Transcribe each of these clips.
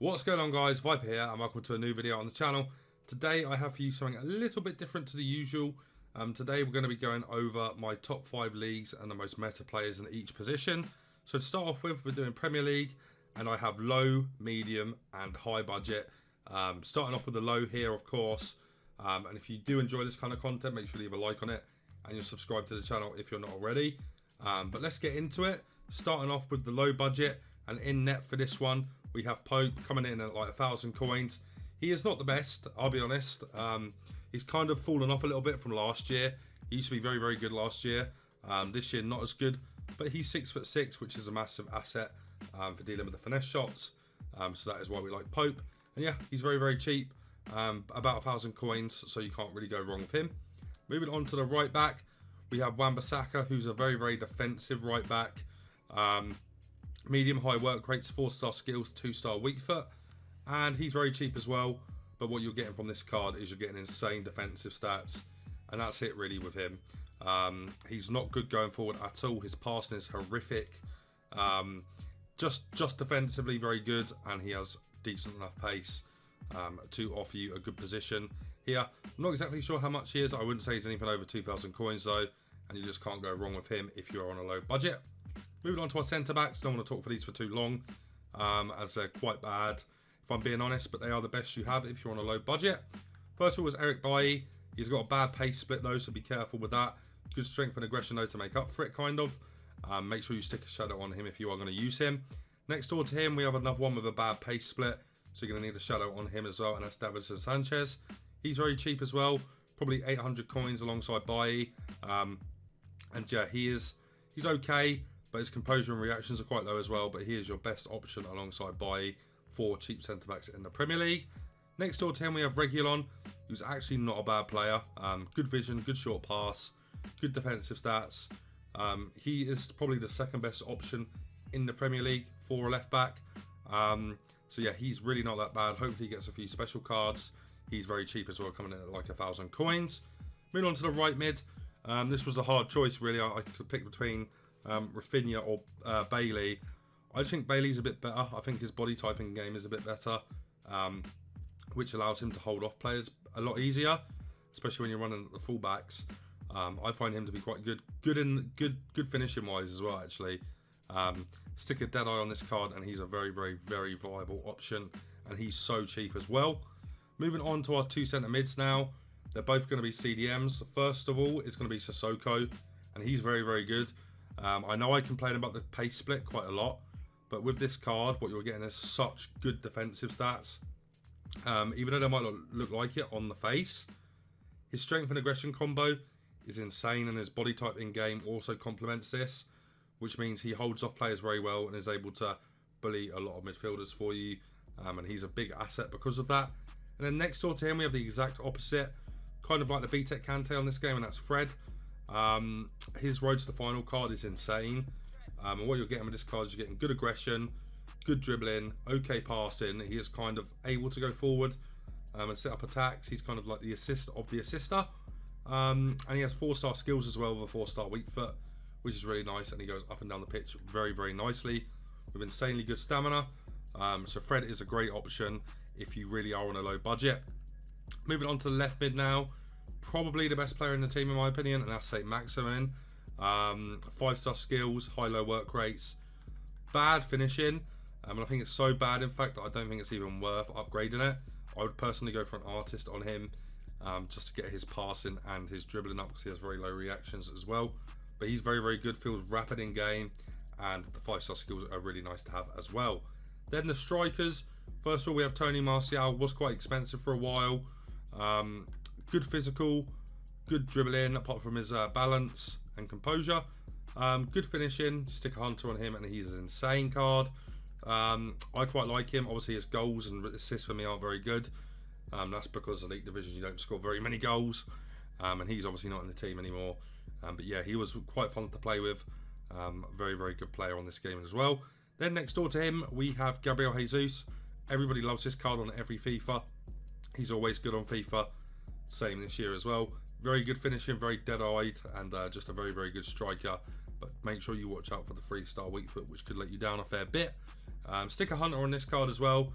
What's going on, guys? Viper here and welcome to a new video on the channel. Today I have for you something a little bit different to the usual. Today we're going to be going over my top 5 leagues and the most meta players in each position. So to start off with, we're doing Premier League and I have low, medium and high budget. Starting off with the low here, of course. And if you do enjoy this kind of content, make sure you leave a like on it and you'll subscribe to the channel if you're not already. But let's get into it. Starting off with the low budget and in net for this one, we have Pope coming in at like 1,000 coins. He is not the best, I'll be honest. He's kind of fallen off a little bit from last year. He used to be very, very good last year. This year, not as good. But he's 6'6", which is a massive asset for dealing with the finesse shots. So that is why we like Pope. And yeah, he's very, very cheap. About 1,000 coins, so you can't really go wrong with him. Moving on to the right back, we have Wan-Bissaka, who's a very, very defensive right back. Medium high work rates, 4-star skills, 2-star weak foot, and he's very cheap as well. But what you're getting from this card is you're getting insane defensive stats, and that's it really with him. He's not good going forward at all. His passing is horrific. Just defensively very good, and he has decent enough pace to offer you a good position here. I'm not exactly sure how much he is. I wouldn't say he's anything over 2,000 coins though, and you just can't go wrong with him if you're on a low budget. Moving on to our centre backs, don't want to talk for these for too long, as they're quite bad, if I'm being honest, but they are the best you have if you're on a low budget. First of all was Eric Bailly. He's got a bad pace split though, so be careful with that. Good strength and aggression though to make up for it, kind of. Make sure you stick a shadow on him if you are going to use him. Next door to him, we have another one with a bad pace split, so you're going to need a shadow on him as well, and that's Davinson Sanchez. He's very cheap as well, probably 800 coins alongside Bailly. And yeah, he's okay. But his composure and reactions are quite low as well. But he is your best option alongside Bailly for cheap centre-backs in the Premier League. Next door to him, we have Reguilon, who's actually not a bad player. Good vision, good short pass, good defensive stats. He is probably the second best option in the Premier League for a left-back. So yeah, he's really not that bad. Hopefully he gets a few special cards. He's very cheap as well, coming in at like 1,000 coins. Moving on to the right mid. This was a hard choice, really. I could pick between Rafinha or Bailly. I think Bailey's a bit better. I think his body typing game is a bit better, which allows him to hold off players a lot easier, especially when you're running the fullbacks. I find him to be quite good finishing wise as well. Actually, stick a dead eye on this card, and he's a very, very, very viable option, and he's so cheap as well. Moving on to our two centre mids now. They're both going to be CDMs. First of all, it's going to be Sissoko, and he's very, very good. I know I complain about the pace split quite a lot, but with this card, what you're getting is such good defensive stats. Even though they might not look like it on the face, his strength and aggression combo is insane, and his body type in game also complements this, which means he holds off players very well and is able to bully a lot of midfielders for you, and he's a big asset because of that. And then next door to him, we have the exact opposite, kind of like the BTEC Kante on this game, and that's Fred. His road to the final card is insane, and what you're getting with this card is you're getting good aggression, good dribbling, okay passing. He is kind of able to go forward and set up attacks. He's kind of like the assist of the assister, and he has 4-star skills as well with a 4-star weak foot, which is really nice, and he goes up and down the pitch very, very nicely with insanely good stamina. So Fred is a great option if you really are on a low budget. Moving on to the left mid now. Probably the best player in the team in my opinion, and that's Saint Maximin. 5-star skills, high-low work rates, bad finishing, and I think it's so bad in fact that I don't think it's even worth upgrading it. I would personally go for an artist on him, just to get his passing and his dribbling up, because he has very low reactions as well. But he's very, very good, feels rapid in game, and the 5-star skills are really nice to have as well. Then the strikers. First of all, we have Tony Martial. Was quite expensive for a while. Good physical, good dribbling, apart from his balance and composure. Good finishing. Stick a hunter on him, and he's an insane card. I quite like him. Obviously, his goals and assists for me aren't very good. That's because Elite Division you don't score very many goals, and he's obviously not in the team anymore. But yeah, he was quite fun to play with. Very, very good player on this game as well. Then next door to him, we have Gabriel Jesus. Everybody loves this card on every FIFA. He's always good on FIFA. Same this year as well. Very good finishing, very dead-eyed, and just a very, very good striker. But make sure you watch out for the 3-star weak foot, which could let you down a fair bit. Stick a hunter on this card as well.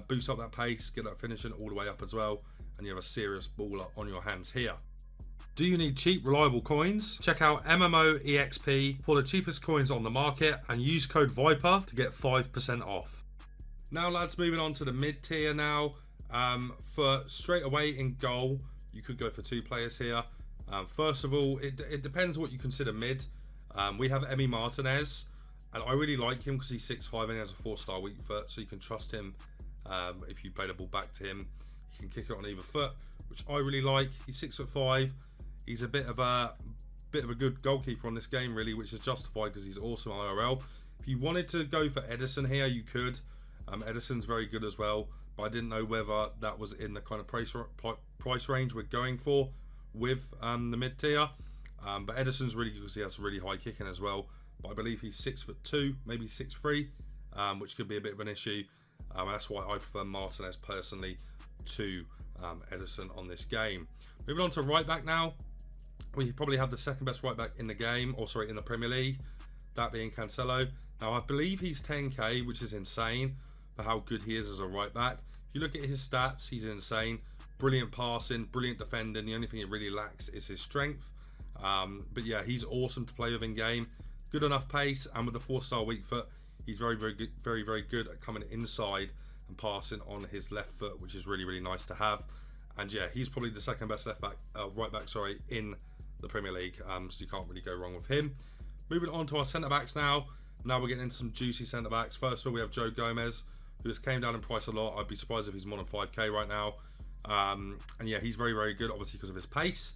Boost up that pace, get that finishing all the way up as well, and you have a serious baller on your hands here. Do you need cheap, reliable coins? Check out MMOEXP for the cheapest coins on the market and use code VIPER to get 5% off. Now lads, moving on to the mid tier now. For straight away in goal, you could go for 2 players here. First of all, it depends what you consider mid. We have Emi Martinez, and I really like him because he's 6'5" and he has a 4-star weak foot, so you can trust him. If you play the ball back to him, he can kick it on either foot, which I really like. He's 6'5". He's a bit of a good goalkeeper on this game, really, which is justified because he's awesome IRL. If you wanted to go for Edison here, you could. Edison's very good as well, but I didn't know whether that was in the kind of price range we're going for with the mid tier. But Edison's really good because he has really high kicking as well. But I believe he's 6'2", maybe 6'3", which could be a bit of an issue. That's why I prefer Martinez personally to Edison on this game. Moving on to right back now. We probably have the second best right back in the game, or sorry, in the Premier League, that being Cancelo. Now I believe he's 10k, which is insane for how good he is as a right back. If you look at his stats, he's insane. Brilliant passing, brilliant defending. The only thing he really lacks is his strength. But yeah, he's awesome to play with in game. Good enough pace, and with a 4-star weak foot, he's very good, very good at coming inside and passing on his left foot, which is really nice to have. And yeah, he's probably the second best right back, in the Premier League. So you can't really go wrong with him. Moving on to our centre backs now. Now we're getting into some juicy centre backs. First of all, we have Joe Gomez, who has came down in price a lot. I'd be surprised if he's more than 5k right now. And yeah, he's very good, obviously because of his pace.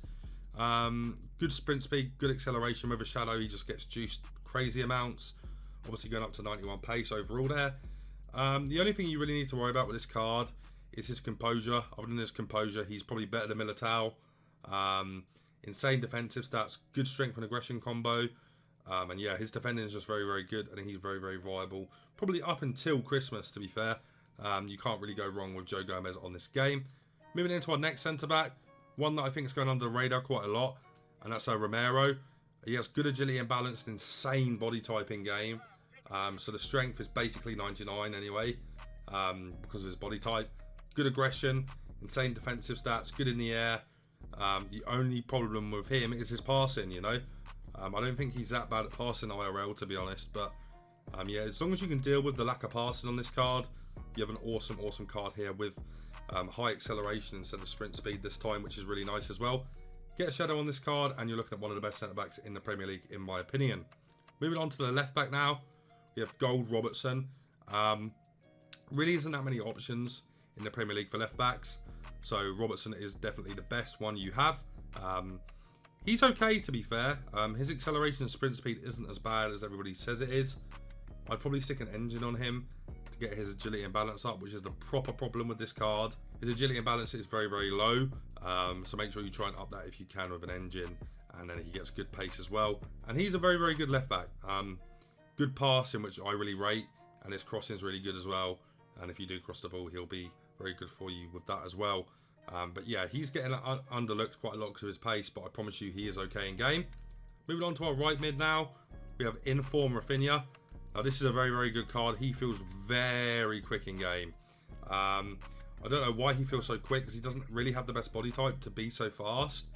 Good sprint speed, good acceleration. With a shadow, he just gets juiced crazy amounts. Obviously going up to 91 pace overall there. The only thing you really need to worry about with this card is his composure. Other than his composure, he's probably better than Militao. Insane defensive stats, good strength and aggression combo. And yeah, his defending is just very good, and he's very viable. Probably up until Christmas, to be fair. You can't really go wrong with Joe Gomez on this game. Moving into our next centre-back, one that I think is going under the radar quite a lot, and that's Romero. He has good agility and balance, and insane body type in game. So the strength is basically 99 anyway, because of his body type. Good aggression, insane defensive stats, good in the air. The only problem with him is his passing, you know. I don't think he's that bad at passing IRL, to be honest, but yeah, as long as you can deal with the lack of passing on this card, you have an awesome card here with high acceleration instead of sprint speed this time, which is really nice as well. Get a shadow on this card, and you're looking at one of the best centre-backs in the Premier League, in my opinion. Moving on to the left-back now, we have Gold Robertson. Really isn't that many options in the Premier League for left-backs, so Robertson is definitely the best one you have. He's okay, to be fair. His acceleration and sprint speed isn't as bad as everybody says it is. I'd probably stick an engine on him to get his agility and balance up, which is the proper problem with this card. His agility and balance is very low, so make sure you try and up that if you can with an engine, and then he gets good pace as well. And he's a very good left back. Good passing, which I really rate, and his crossing is really good as well. And if you do cross the ball, he'll be very good for you with that as well. But yeah, he's getting underlooked quite a lot because of his pace, but I promise you he is okay in game. Moving on to our right mid now, we have Inform Rafinha. Now this is a very good card. He feels very quick in game. I don't know why he feels so quick, because he doesn't really have the best body type to be so fast.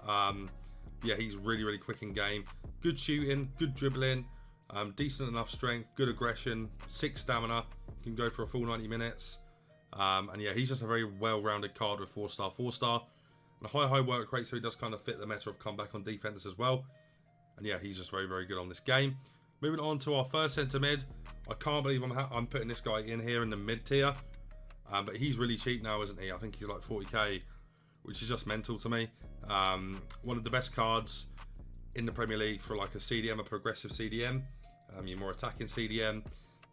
Yeah, he's really quick in game. Good shooting, good dribbling, decent enough strength, good aggression, 6 stamina. Can go for a full 90 minutes. And yeah, he's just a very well-rounded card with 4-star, 4-star. And a high work rate, so he does kind of fit the meta of comeback on defense as well. And yeah, he's just very good on this game. Moving on to our first centre mid. I can't believe I'm putting this guy in here in the mid tier. But he's really cheap now, isn't he? I think he's like 40k, which is just mental to me. One of the best cards in the Premier League for like a CDM, a progressive CDM. Your more attacking CDM.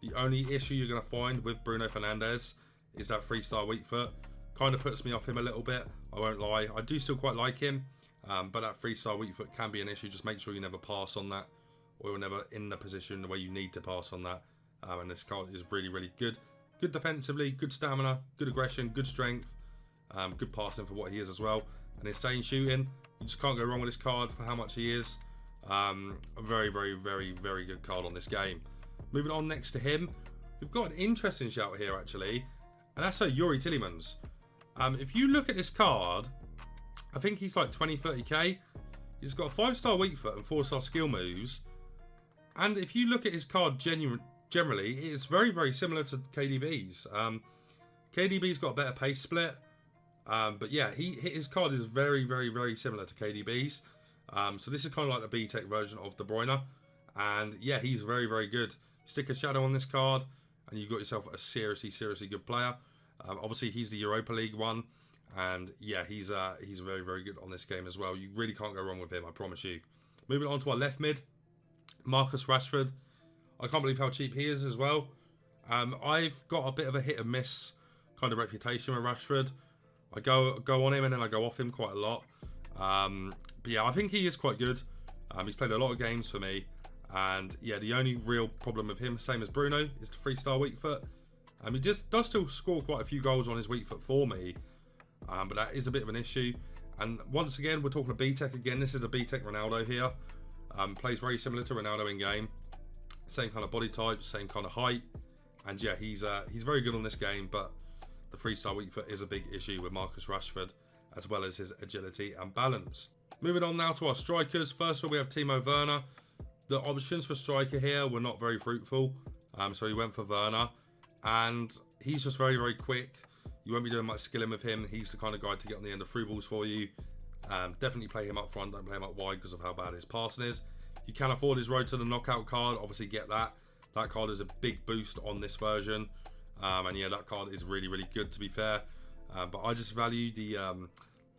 The only issue you're going to find with Bruno Fernandes is that 3-star weak foot. Kind of puts me off him a little bit, I won't lie. I do still quite like him, but that 3-star weak foot can be an issue. Just make sure you never pass on that, or you're never in the position where you need to pass on that. And this card is really good. Good defensively, good stamina, good aggression, good strength, good passing for what he is as well. And insane shooting. You just can't go wrong with this card for how much he is. A very good card on this game. Moving on next to him, we've got an interesting shout here actually. and that's Yuri Tillemans. If you look at this card, I think he's like 20-30k. He's got a 5-star weak foot and 4-star skill moves. And if you look at his card generally, it's very, very similar to KDB's. KDB's got a better pace split. But yeah, his card is very, very, very similar to KDB's. So this is kind of like the B-Tech version of De Bruyne. And yeah, he's very, very good. Stick a shadow on this card, and you've got yourself a seriously, seriously good player. Obviously, he's the Europa League one. And yeah, he's very, very good on this game as well. You really can't go wrong with him, I promise you. Moving on to our left mid, Marcus Rashford. I can't believe how cheap he is as well. I've got a bit of a hit and miss kind of reputation with Rashford. I go on him and then I go off him quite a lot. But yeah, I think he is quite good. He's played a lot of games for me. And yeah, the only real problem with him, same as Bruno, is the 3-star weak foot. He just does still score quite a few goals on his weak foot for me. But that is a bit of an issue. And once again, we're talking a B-Tech again. This is a B-Tech Ronaldo here. Plays very similar to Ronaldo in game. Same kind of body type, same kind of height. And yeah, he's very good on this game. But the 3-star weak foot is a big issue with Marcus Rashford, as well as his agility and balance. Moving on now to our strikers. First of all, we have Timo Werner. The options for striker here were not very fruitful. So he went for Werner. And he's just very, very quick. You won't be doing much skilling with him. He's the kind of guy to get on the end of through balls for you. Definitely play him up front. Don't play him up wide because of how bad his passing is. You can afford his road to the knockout card. Obviously get that. That card is a big boost on this version. And yeah, that card is really, really good to be fair. But I just value the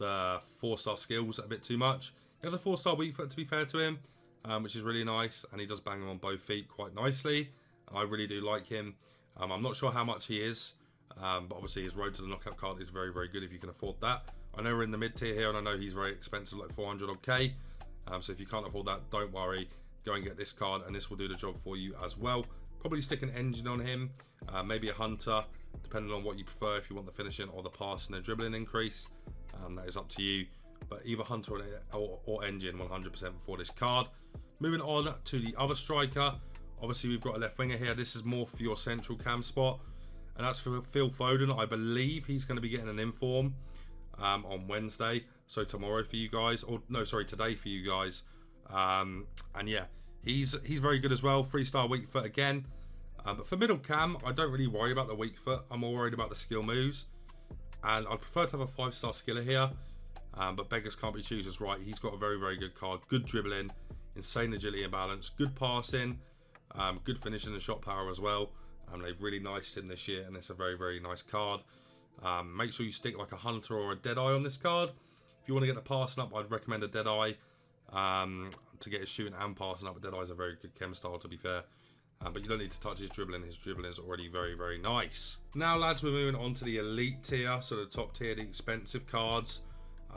4-star skills a bit too much. He has a 4-star weak foot to be fair to him, which is really nice. And he does bang him on both feet quite nicely. I really do like him. I'm not sure how much he is. But obviously his road to the knockout card is very, very good if you can afford that. I know we're in the mid tier here and I know he's very expensive, like 400 odd K. So if you can't afford that, don't worry. Go and get this card and this will do the job for you as well. Probably stick an engine on him, maybe a hunter, depending on what you prefer, if you want the finishing or the passing and dribbling increase. That is up to you. But either hunter or engine 100% for this card. Moving on to the other striker. Obviously we've got a left winger here. This is more for your central cam spot. And that's for Phil Foden. I believe he's going to be getting an inform on Wednesday. So tomorrow for you guys. Or no, sorry, today for you guys. And yeah, he's very good as well. 3-star weak foot again. But for middle cam, I don't really worry about the weak foot. I'm more worried about the skill moves. And I'd prefer to have a 5-star skiller here. But beggars can't be choosers, right? He's got a very, very good card. Good dribbling. Insane agility and balance. Good passing. Good finishing and shot power as well. They've really niced in this year, and it's a very, very nice card. Make sure you stick like a hunter or a deadeye on this card. If you want to get the passing up, I'd recommend a deadeye to get his shooting and passing up. A deadeye is a very good chem style, to be fair. But you don't need to touch his dribbling. His dribbling is already very, very nice. Now, lads, we're moving on to the elite tier, so the top tier, the expensive cards,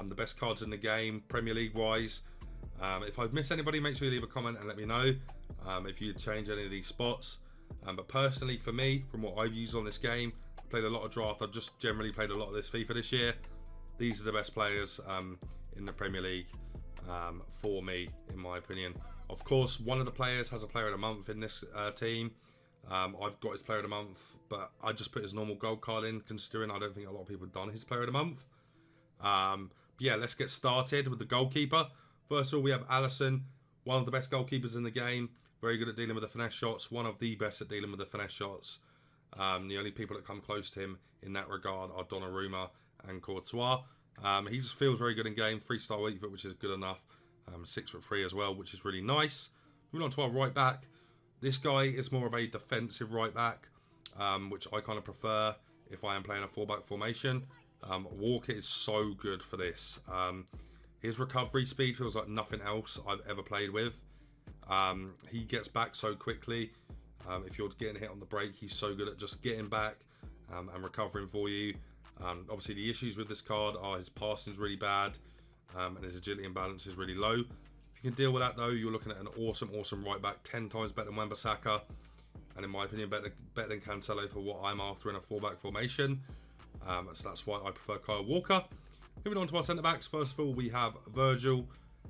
the best cards in the game, Premier League wise. If I've missed anybody, make sure you leave a comment and let me know if you'd change any of these spots. But personally, for me, from what I've used on this game, I played a lot of draft. I've just generally played a lot of this FIFA this year. These are the best players in the Premier League for me, in my opinion. Of course, one of the players has a player of the month in this team. I've got his player of the month, but I just put his normal gold card in, considering I don't think a lot of people have done his player of the month. Yeah, let's get started with the goalkeeper. First of all, we have Alisson, one of the best goalkeepers in the game. Very good at dealing with the finesse shots. One of the best at dealing with the finesse shots. The only people that come close to him in that regard are Donnarumma and Courtois. He just feels very good in game. 3-star weak foot, which is good enough. 6'3" as well, which is really nice. Moving on to our right back. This guy is more of a defensive right back, which I kind of prefer if I am playing a 4-back formation. Walker is so good for this. His recovery speed feels like nothing else I've ever played with. He gets back so quickly. If you're getting hit on the break, he's so good at just getting back and recovering for you. Obviously, the issues with this card are his passing is really bad and his agility and balance is really low. If you can deal with that, though, you're looking at an awesome right back, 10 times better than Wan-Bissaka, and in my opinion, better than Cancelo for what I'm after in a 4-back formation. So that's why I prefer Kyle Walker. Moving on to our centre backs. First of all, we have Virgil.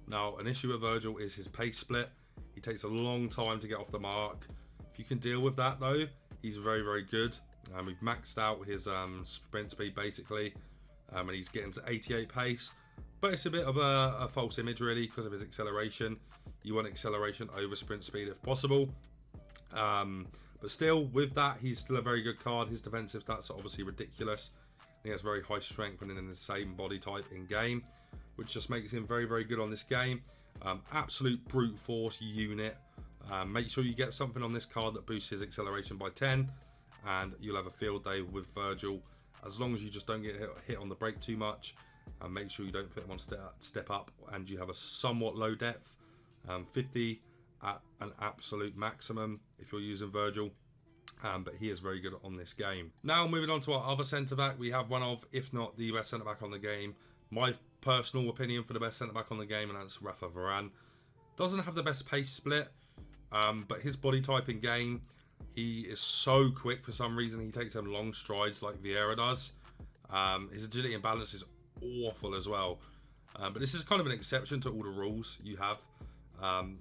Now, an issue with Virgil is his pace split. He takes a long time to get off the mark. If you can deal with that, though, he's very, very good. We've maxed out his sprint speed basically, and he's getting to 88 pace. But it's a bit of a false image really because of his acceleration. You want acceleration over sprint speed if possible. But still, with that, he's still a very good card. His defensive stats are obviously ridiculous. He has very high strength and in the same body type in game, which just makes him very, very good on this game. Absolute brute force unit. Make sure you get something on this card that boosts his acceleration by 10, and you'll have a field day with Virgil. As long as you just don't get hit on the break too much, and make sure you don't put him on step up, and you have a somewhat low depth. 50 at an absolute maximum if you're using Virgil. But he is very good on this game. Now moving on to our other centre back, we have one of, if not the best centre back on the game. My personal opinion for the best centre back on the game, and that's Rafa Varane. Doesn't have the best pace split, but his body type in game, he is so quick for some reason. He takes them long strides like Vieira does. His agility and balance is awful as well. But this is kind of an exception to all the rules you have,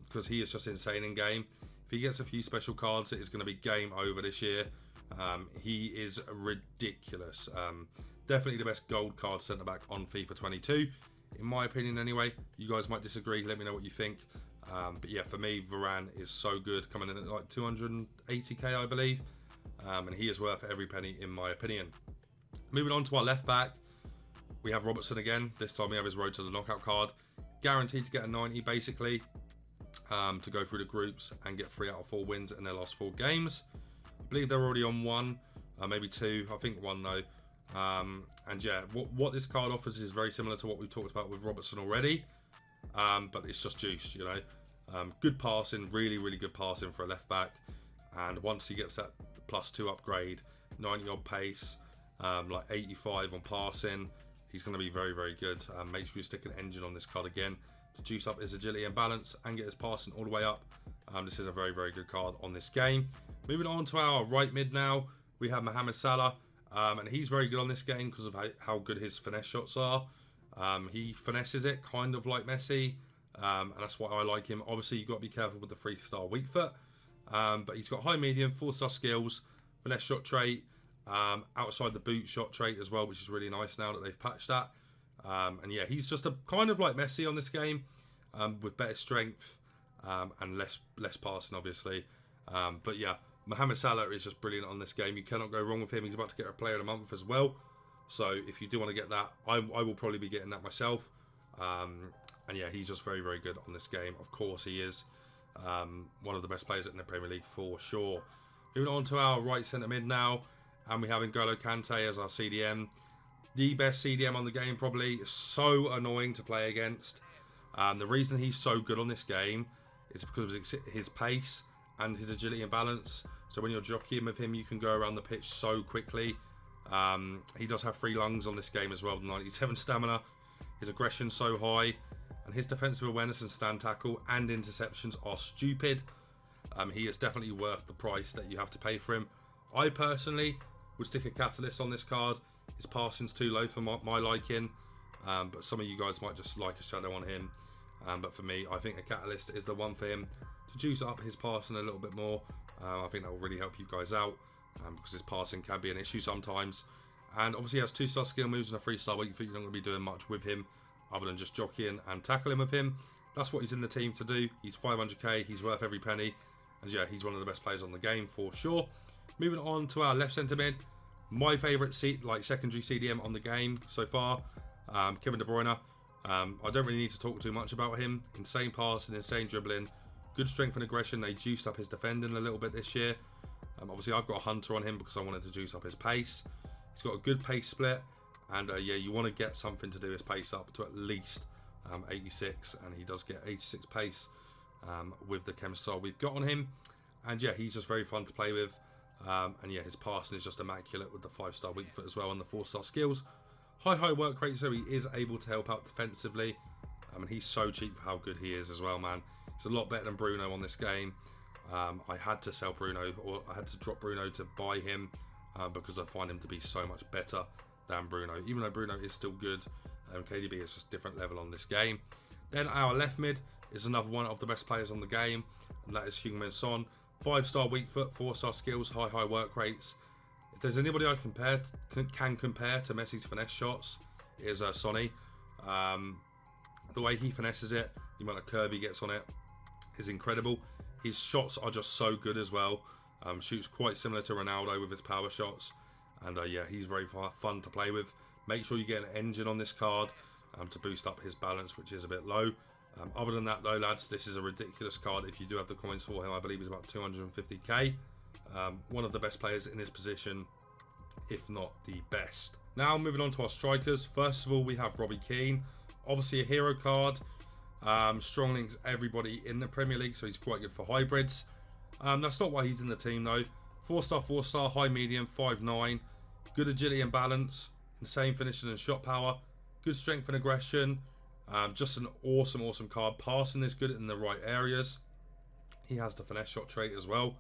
because he is just insane in game. If he gets a few special cards, it is going to be game over this year. He is ridiculous. Definitely the best gold card centre back on FIFA 22, in my opinion anyway. You guys might disagree, let me know what you think. But yeah, for me, Varane is so good, coming in at like 280k I believe, and he is worth every penny in my opinion. Moving on to our left back, we have Robertson again. This time we have his road to the knockout card, guaranteed to get a 90 basically, to go through the groups and get 3 out of 4 wins in their last 4 games. I believe they're already on 1, maybe 2, I think 1 though. And yeah, what this card offers is very similar to what we've talked about with Robertson already, but it's just juiced, you know. Good passing, really, really good passing for a left back, and once he gets that +2 upgrade, 90 odd pace, like 85 on passing, he's going to be very, very good. Make sure you stick an engine on this card again to juice up his agility and balance and get his passing all the way up. This is a very, very good card on this game. Moving on to our right mid now, we have Mohamed Salah, and he's very good on this game because of how good his finesse shots are. He finesses it kind of like Messi, and that's why I like him. Obviously, you've got to be careful with the 3-star weak foot, but he's got high, medium, 4-star skills, finesse shot trait, outside the boot shot trait as well, which is really nice now that they've patched that. And yeah, he's just a kind of like Messi on this game, with better strength and less passing, obviously. But yeah, Mohamed Salah is just brilliant on this game. You cannot go wrong with him. He's about to get a player of the month as well. So if you do want to get that, I will probably be getting that myself. And yeah, he's just very, very good on this game. Of course, he is one of the best players in the Premier League for sure. Moving on to our right centre mid now, and we have N'Golo Kante as our CDM. The best CDM on the game, probably. So annoying to play against. The reason he's so good on this game is because of his pace and his agility and balance. So when you're jockeying with him, you can go around the pitch so quickly. He does have 3 lungs on this game as well, 97 stamina. His aggression so high, and his defensive awareness and stand tackle and interceptions are stupid. He is definitely worth the price that you have to pay for him. I personally would stick a catalyst on this card. His passing's too low for my liking, but some of you guys might just like a shadow on him. But for me, I think a catalyst is the one for him to juice up his passing a little bit more. I think that will really help you guys out, because his passing can be an issue sometimes. And obviously he has 2-star skill moves and a 3-star weak foot. You're not going to be doing much with him other than just jockeying and tackling with him. That's what he's in the team to do. He's 500k, he's worth every penny. And yeah, he's one of the best players on the game for sure. Moving on to our left centre mid. My favourite secondary CDM on the game so far, Kevin De Bruyne. I don't really need to talk too much about him. Insane passing, insane dribbling, good strength and aggression. They juiced up his defending a little bit this year. Obviously, I've got a Hunter on him because I wanted to juice up his pace. He's got a good pace split, and yeah, you want to get something to do his pace up to at least 86, and he does get 86 pace with the chem style we've got on him. And yeah, he's just very fun to play with. And yeah, his passing is just immaculate with the 5-star weak foot as well and the 4-star skills. High work rate, so he is able to help out defensively. And he's so cheap for how good he is as well, man. He's a lot better than Bruno on this game. I had to sell Bruno, or I had to drop Bruno to buy him, because I find him to be so much better than Bruno. Even though Bruno is still good, KDB is just a different level on this game. Then our left mid is another one of the best players on the game, and that is Heung-min Son. 5-star weak foot, 4-star skills, high work rates. there's anybody I can compare to Messi's finesse shots, is Sonny. The way he finesses it, the amount of curve he gets on it is incredible. His shots are just so good as well. Shoots quite similar to Ronaldo with his power shots. And yeah, he's very fun to play with. Make sure you get an engine on this card to boost up his balance, which is a bit low. Other than that though, lads, this is a ridiculous card. If you do have the coins for him, I believe he's about 250k. One of the best players in his position, if not the best. Now moving on to our strikers. First of all, we have Robbie Keane. Obviously a hero card. Strong links everybody in the Premier League, so he's quite good for hybrids. That's not why he's in the team though. 4-star, high medium, 5'9". Good agility and balance. Insane finishing and shot power. Good strength and aggression. Just an awesome card. Passing is good in the right areas. He has the finesse shot trait as well.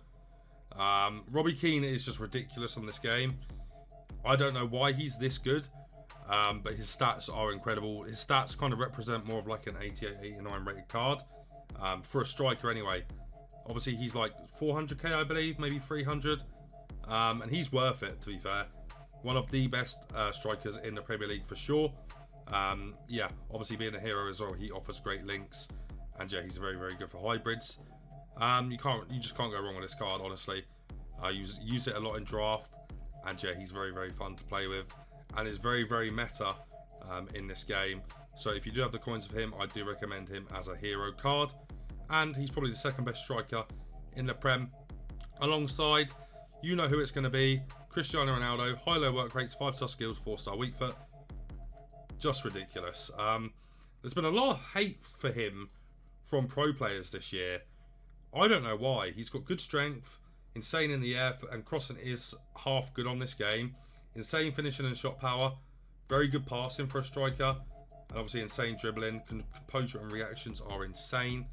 Robbie Keane is just ridiculous on this game. I don't know why he's this good, but his stats are incredible. His stats kind of represent more of like an 88, 89 rated card, for a striker anyway. Obviously he's like 400k I believe, maybe 300, and he's worth it, to be fair. One of the best strikers in the Premier League for sure. Yeah, obviously being a hero as well, he offers great links, and yeah, he's very good for hybrids. You just can't go wrong with this card, honestly. I use it a lot in draft, and yeah, he's very fun to play with, and is very meta in this game. So if you do have the coins of him, I do recommend him as a hero card, and he's probably the second best striker in the Prem, alongside, you know who it's going to be, Cristiano Ronaldo. High-low work rates, 5-star skills, 4-star weak foot. Just ridiculous. There's been a lot of hate for him from pro players this year. I don't know why. He's got good strength, insane in the air, and crossing is half good on this game. Insane finishing and shot power. Very good passing for a striker. And obviously insane dribbling. Composure and reactions are insane.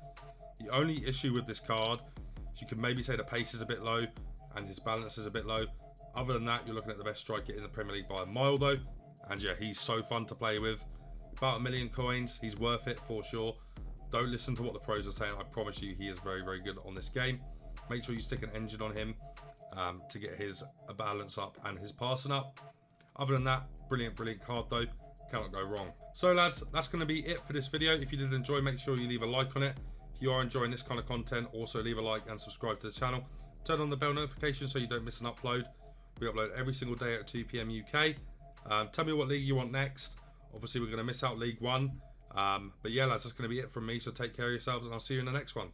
The only issue with this card is you could maybe say the pace is a bit low and his balance is a bit low. Other than that, you're looking at the best striker in the Premier League by a mile though. And yeah, he's so fun to play with. About 1 million coins. He's worth it for sure. Don't listen to what the pros are saying. I promise you he is very good on this game. Make sure you stick an engine on him to get his balance up and his passing up. Other than that, brilliant card though. Cannot go wrong. So lads, that's going to be it for this video. If you did enjoy, make sure you leave a like on it. If you are enjoying this kind of content, also leave a like and subscribe to the channel. Turn on the bell notification so you don't miss an upload. We upload every single day at 2 PM UK. Tell me what league you want next. Obviously we're going to miss out League 1. But yeah lads, that's going to be it from me, so take care of yourselves and I'll see you in the next one.